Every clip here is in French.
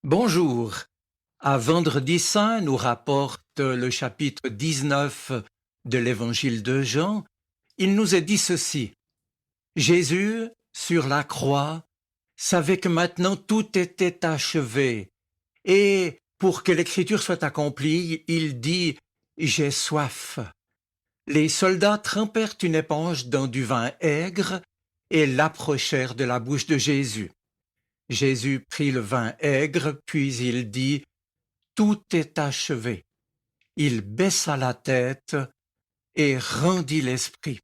Bonjour. À Vendredi Saint nous rapporte le chapitre 19 de l'Évangile de Jean. Il nous est dit ceci. Jésus, sur la croix, savait que maintenant tout était achevé. Et pour que l'écriture soit accomplie, il dit « J'ai soif ». Les soldats trempèrent une éponge dans du vin aigre et l'approchèrent de la bouche de Jésus. Jésus prit le vin aigre, puis il dit « Tout est achevé ». Il baissa la tête et rendit l'esprit.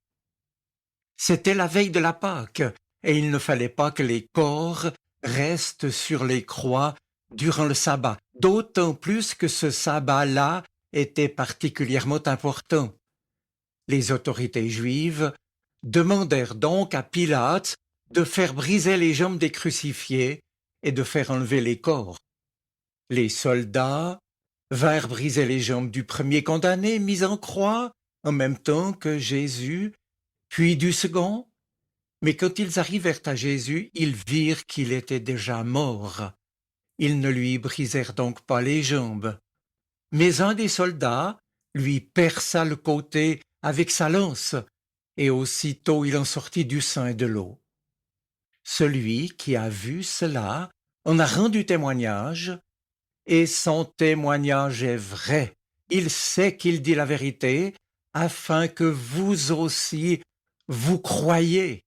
C'était la veille de la Pâque, et il ne fallait pas que les corps restent sur les croix durant le sabbat, d'autant plus que ce sabbat-là était particulièrement important. Les autorités juives demandèrent donc à Pilate de faire briser les jambes des crucifiés et de faire enlever les corps. Les soldats vinrent briser les jambes du premier condamné mis en croix en même temps que Jésus, puis du second. Mais quand ils arrivèrent à Jésus, ils virent qu'il était déjà mort. Ils ne lui brisèrent donc pas les jambes. Mais un des soldats lui perça le côté avec sa lance, et aussitôt il en sortit du sang et de l'eau. Celui qui a vu cela en a rendu témoignage, et son témoignage est vrai. Il sait qu'il dit la vérité, afin que vous aussi vous croyiez.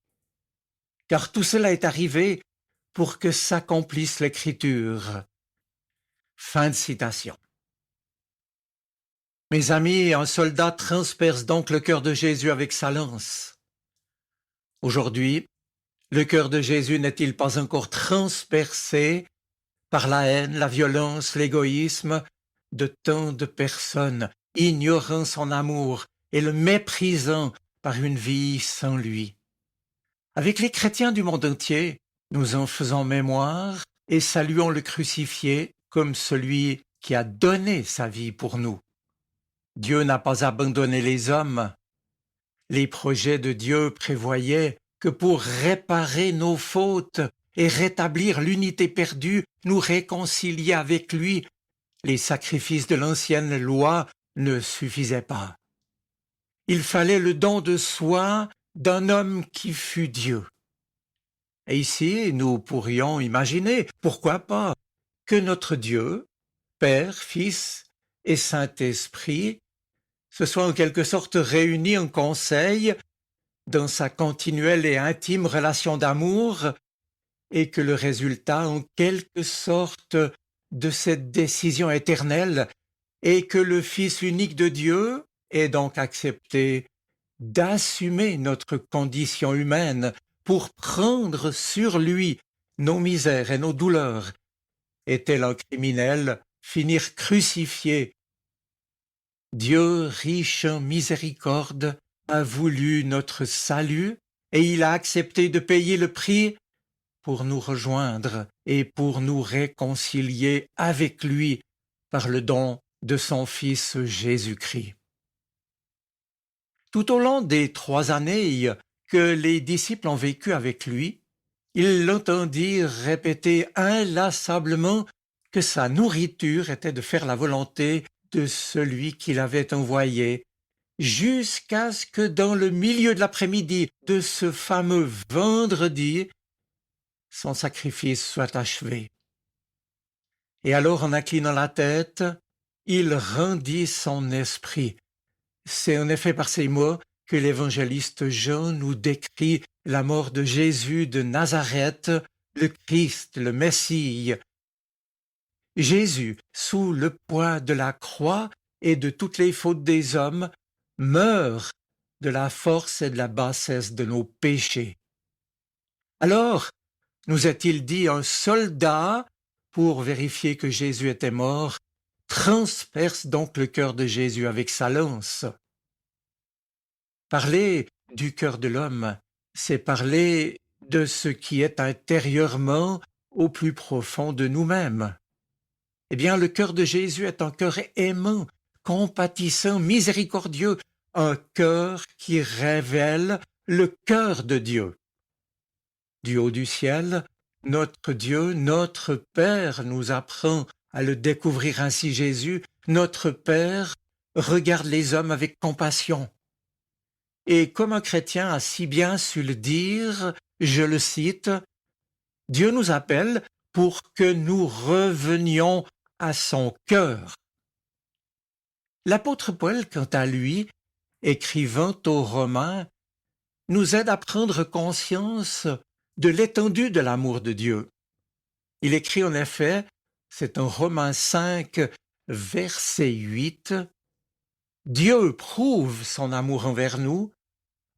Car tout cela est arrivé pour que s'accomplisse l'Écriture. Fin de citation. Mes amis, un soldat transperce donc le cœur de Jésus avec sa lance. Aujourd'hui, le cœur de Jésus n'est-il pas encore transpercé par la haine, la violence, l'égoïsme de tant de personnes, ignorant son amour et le méprisant par une vie sans lui? Avec les chrétiens du monde entier, nous en faisons mémoire et saluons le crucifié comme celui qui a donné sa vie pour nous. Dieu n'a pas abandonné les hommes. Les projets de Dieu prévoyaient que pour réparer nos fautes et rétablir l'unité perdue, nous réconcilier avec lui, les sacrifices de l'ancienne loi ne suffisaient pas. Il fallait le don de soi d'un homme qui fût Dieu. Et ici, nous pourrions imaginer, pourquoi pas, que notre Dieu, Père, Fils et Saint-Esprit, se soit en quelque sorte réunis en conseil dans sa continuelle et intime relation d'amour, et que le résultat, en quelque sorte, de cette décision éternelle est que le Fils unique de Dieu ait donc accepté d'assumer notre condition humaine pour prendre sur lui nos misères et nos douleurs, et tel un criminel, finir crucifié. Dieu, riche en miséricorde, a voulu notre salut, et il a accepté de payer le prix pour nous rejoindre et pour nous réconcilier avec lui par le don de son Fils Jésus-Christ. Tout au long des 3 années que les disciples ont vécu avec lui, ils l'entendirent répéter inlassablement que sa nourriture était de faire la volonté de celui qui l'avait envoyé, jusqu'à ce que dans le milieu de l'après-midi de ce fameux vendredi, son sacrifice soit achevé. Et alors, en inclinant la tête, il rendit son esprit. C'est en effet par ces mots que l'évangéliste Jean nous décrit la mort de Jésus de Nazareth, le Christ, le Messie. Jésus, sous le poids de la croix et de toutes les fautes des hommes, meurt de la force et de la bassesse de nos péchés. Alors, nous est-il dit, un soldat, pour vérifier que Jésus était mort, transperce donc le cœur de Jésus avec sa lance. Parler du cœur de l'homme, c'est parler de ce qui est intérieurement au plus profond de nous-mêmes. Eh bien, le cœur de Jésus est un cœur aimant, compatissant, miséricordieux, un cœur qui révèle le cœur de Dieu. Du haut du ciel, Notre Dieu, notre Père nous apprend à le découvrir ainsi. Jésus, notre Père, regarde les hommes avec compassion. Et comme un chrétien a si bien su le dire, je le cite, « Dieu nous appelle pour que nous revenions à son cœur. » L'apôtre Paul, quant à lui, écrivant aux Romains, nous aide à prendre conscience de l'étendue de l'amour de Dieu. Il écrit en effet, c'est en Romains 5, verset 8, « Dieu prouve son amour envers nous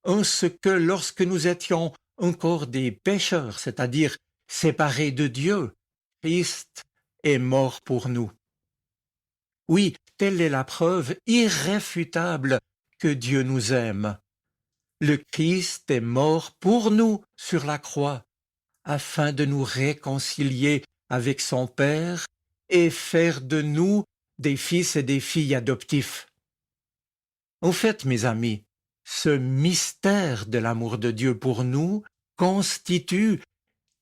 en ce que lorsque nous étions encore des pécheurs, c'est-à-dire séparés de Dieu, Christ est mort pour nous. » Oui, telle est la preuve irréfutable que Dieu nous aime. Le Christ est mort pour nous sur la croix, afin de nous réconcilier avec son Père et faire de nous des fils et des filles adoptifs. En fait, mes amis, ce mystère de l'amour de Dieu pour nous constitue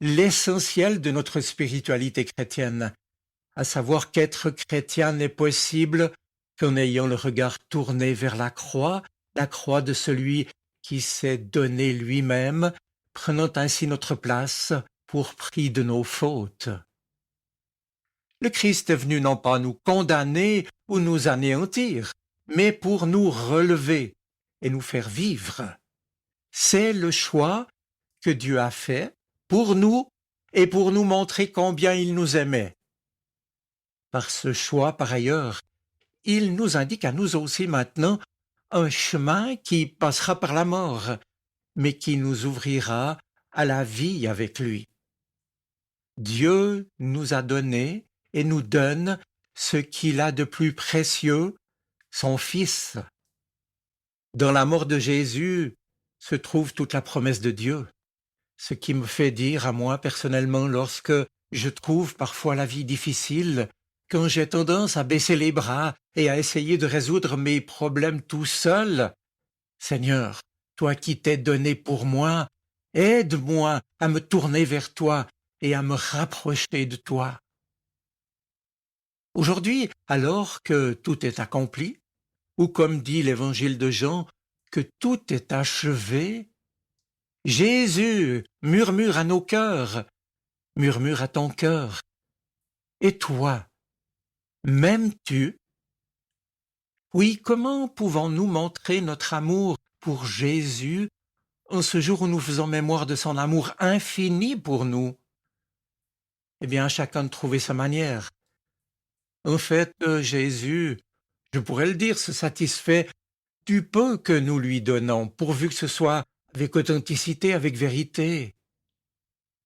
l'essentiel de notre spiritualité chrétienne, à savoir qu'être chrétien n'est possible qu'en ayant le regard tourné vers la croix de celui qui s'est donné lui-même, prenant ainsi notre place pour prix de nos fautes. Le Christ est venu non pas nous condamner ou nous anéantir, mais pour nous relever et nous faire vivre. C'est le choix que Dieu a fait pour nous et pour nous montrer combien il nous aimait. Par ce choix, par ailleurs, il nous indique à nous aussi maintenant un chemin qui passera par la mort, mais qui nous ouvrira à la vie avec lui. Dieu nous a donné et nous donne ce qu'il a de plus précieux, son Fils. Dans la mort de Jésus se trouve toute la promesse de Dieu, ce qui me fait dire à moi personnellement lorsque je trouve parfois la vie difficile, quand j'ai tendance à baisser les bras et à essayer de résoudre mes problèmes tout seul, « Seigneur, toi qui t'es donné pour moi, aide-moi à me tourner vers toi et à me rapprocher de toi. » Aujourd'hui, alors que tout est accompli, ou comme dit l'évangile de Jean, que tout est achevé, Jésus murmure à nos cœurs, murmure à ton cœur. Et toi, m'aimes-tu? Oui, comment pouvons-nous montrer notre amour pour Jésus en ce jour où nous faisons mémoire de son amour infini pour nous? Eh bien, chacun de trouver sa manière. En fait, Jésus, je pourrais le dire, se satisfait du peu que nous lui donnons, pourvu que ce soit avec authenticité, avec vérité.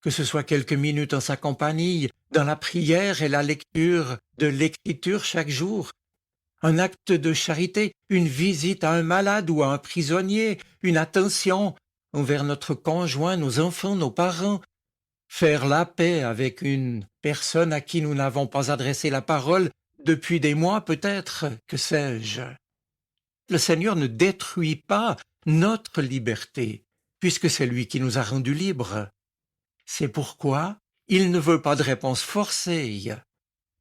Que ce soit quelques minutes en sa compagnie, dans la prière et la lecture de l'Écriture chaque jour, un acte de charité, une visite à un malade ou à un prisonnier, une attention envers notre conjoint, nos enfants, nos parents, faire la paix avec une personne à qui nous n'avons pas adressé la parole depuis des mois peut-être, que sais-je. Le Seigneur ne détruit pas notre liberté, puisque c'est lui qui nous a rendus libres. C'est pourquoi il ne veut pas de réponse forcée,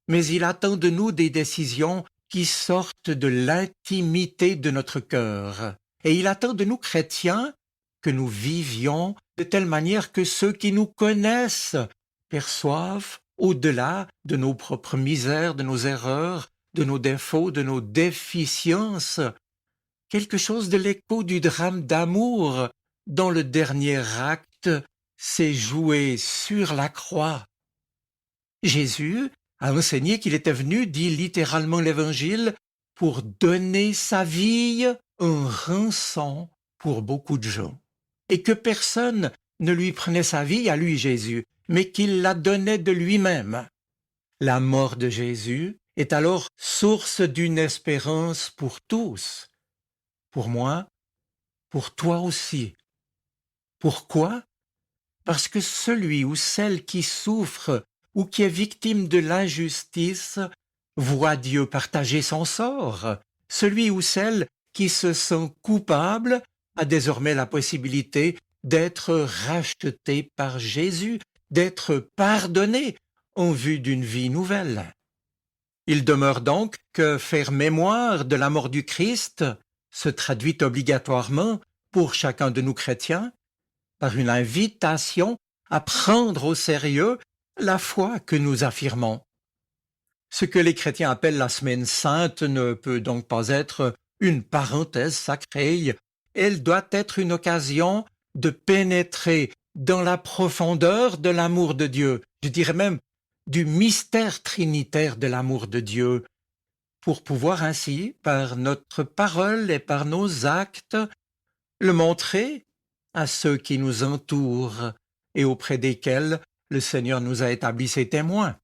mais il attend de nous des décisions qui sortent de l'intimité de notre cœur. Et il attend de nous, chrétiens, que nous vivions de telle manière que ceux qui nous connaissent perçoivent, au-delà de nos propres misères, de nos erreurs, de nos défauts, de nos déficiences, quelque chose de l'écho du drame d'amour dont le dernier acte s'est joué sur la croix. Jésus a enseigné qu'il était venu, dit littéralement l'Évangile, pour donner sa vie en rançon pour beaucoup de gens, et que personne ne lui prenait sa vie à lui, Jésus, mais qu'il la donnait de lui-même. La mort de Jésus est alors source d'une espérance pour tous, pour moi, pour toi aussi. Pourquoi? Parce que celui ou celle qui souffre ou qui est victime de l'injustice voit Dieu partager son sort. Celui ou celle qui se sent coupable a désormais la possibilité d'être racheté par Jésus, d'être pardonnés en vue d'une vie nouvelle. Il demeure donc que faire mémoire de la mort du Christ se traduit obligatoirement pour chacun de nous chrétiens par une invitation à prendre au sérieux la foi que nous affirmons. Ce que les chrétiens appellent la semaine sainte ne peut donc pas être une parenthèse sacrée, elle doit être une occasion de pénétrer dans la profondeur de l'amour de Dieu, je dirais même du mystère trinitaire de l'amour de Dieu, pour pouvoir ainsi, par notre parole et par nos actes, le montrer à ceux qui nous entourent et auprès desquels le Seigneur nous a établis ses témoins.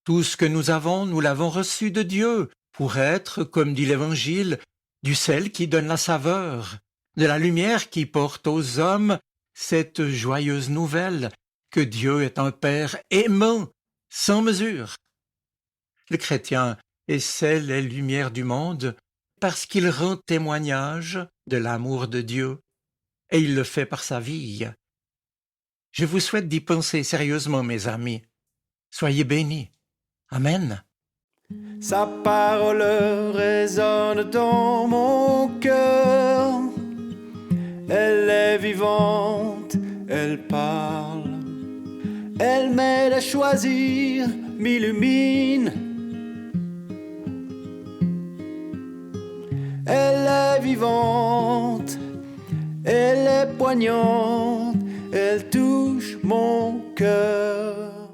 Tout ce que nous avons, nous l'avons reçu de Dieu pour être, comme dit l'Évangile, du sel qui donne la saveur, de la lumière qui porte aux hommes cette joyeuse nouvelle que Dieu est un Père aimant, sans mesure. Le chrétien est sel et lumière du monde parce qu'il rend témoignage de l'amour de Dieu, et il le fait par sa vie. Je vous souhaite d'y penser sérieusement, mes amis. Soyez bénis. Amen. Sa parole résonne dans mon cœur. Elle est vivante, elle parle. Elle m'aide à choisir, m'illumine. Elle est vivante, elle est poignante, elle touche mon cœur.